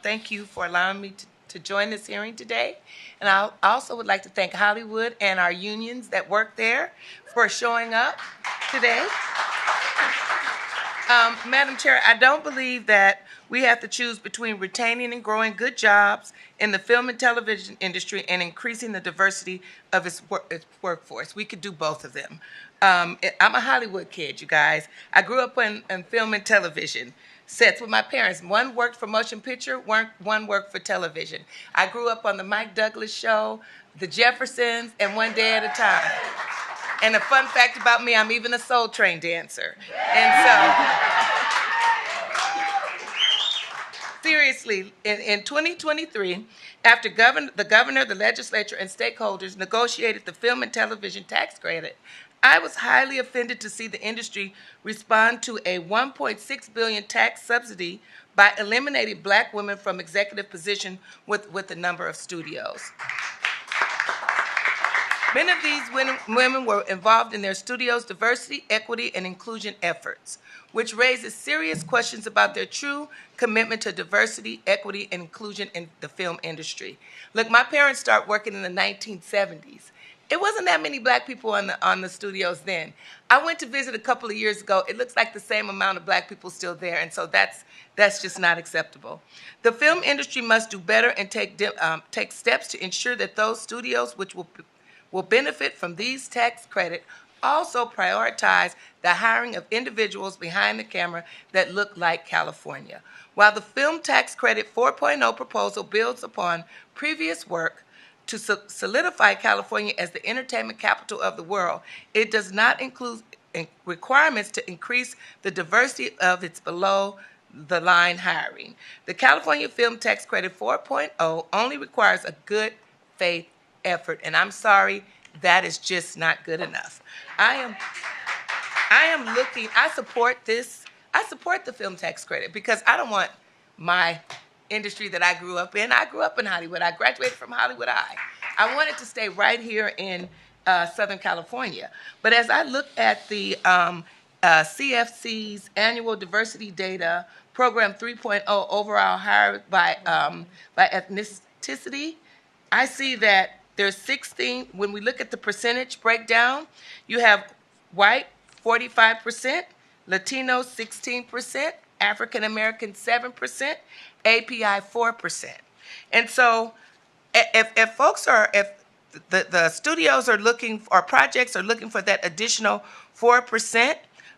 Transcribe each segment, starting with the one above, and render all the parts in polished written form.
thank you for allowing me to join this hearing today. And I also would like to thank Hollywood and our unions that work there for showing up today. Madam Chair, I don't believe that we have to choose between retaining and growing good jobs in the film and television industry and increasing the diversity of its workforce. We could do both of them. I'm a Hollywood kid, you guys. I grew up in film and television sets with my parents. One worked for motion picture, one worked for television. I grew up on the Mike Douglas Show, The Jeffersons, and One Day at a Time. And a fun fact about me, I'm even a Soul Train dancer. And so, seriously, in 2023, after the governor, the legislature, and stakeholders negotiated the film and television tax credit, I was highly offended to see the industry respond to a $1.6 billion tax subsidy by eliminating Black women from executive positions with a number of studios. Many of these women were involved in their studio's diversity, equity, and inclusion efforts, which raises serious questions about their true commitment to diversity, equity, and inclusion in the film industry. Look, my parents started working in the 1970s. It wasn't that many Black people on the studios then. I went to visit a couple of years ago. It looks like the same amount of Black people still there, and so that's just not acceptable. The film industry must do better and take steps to ensure that those studios which will benefit from these tax credits also prioritize the hiring of individuals behind the camera that look like California. While the Film Tax Credit 4.0 proposal builds upon previous work to solidify California as the entertainment capital of the world, it does not include requirements to increase the diversity of its below-the-line hiring. The California Film Tax Credit 4.0 only requires a good faith effort, and I'm sorry, that is just not good enough. I support the film tax credit because I don't want my industry that I grew up in. I grew up in Hollywood. I graduated from Hollywood High. I wanted to stay right here in Southern California. But as I look at the CFC's annual diversity data, Program 3.0 overall hire by ethnicity, I see that there's 16, when we look at the percentage breakdown, you have white 45%, Latino 16%, African American 7%, API 4%. And so if the studios are looking, or projects are looking for that additional 4%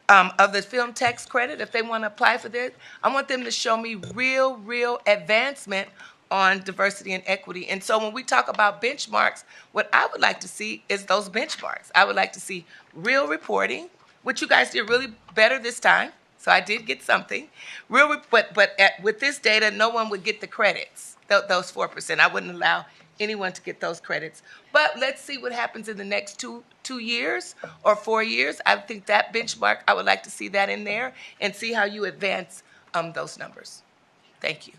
of the film tax credit, if they want to apply for this, I want them to show me real advancement on diversity and equity. And so when we talk about benchmarks, what I would like to see is those benchmarks. I would like to see real reporting, which you guys did really better this time. So I did get something. With this data, no one would get the credits, those 4%. I wouldn't allow anyone to get those credits. But let's see what happens in the next two years or 4 years. I think that benchmark, I would like to see that in there and see how you advance those numbers. Thank you.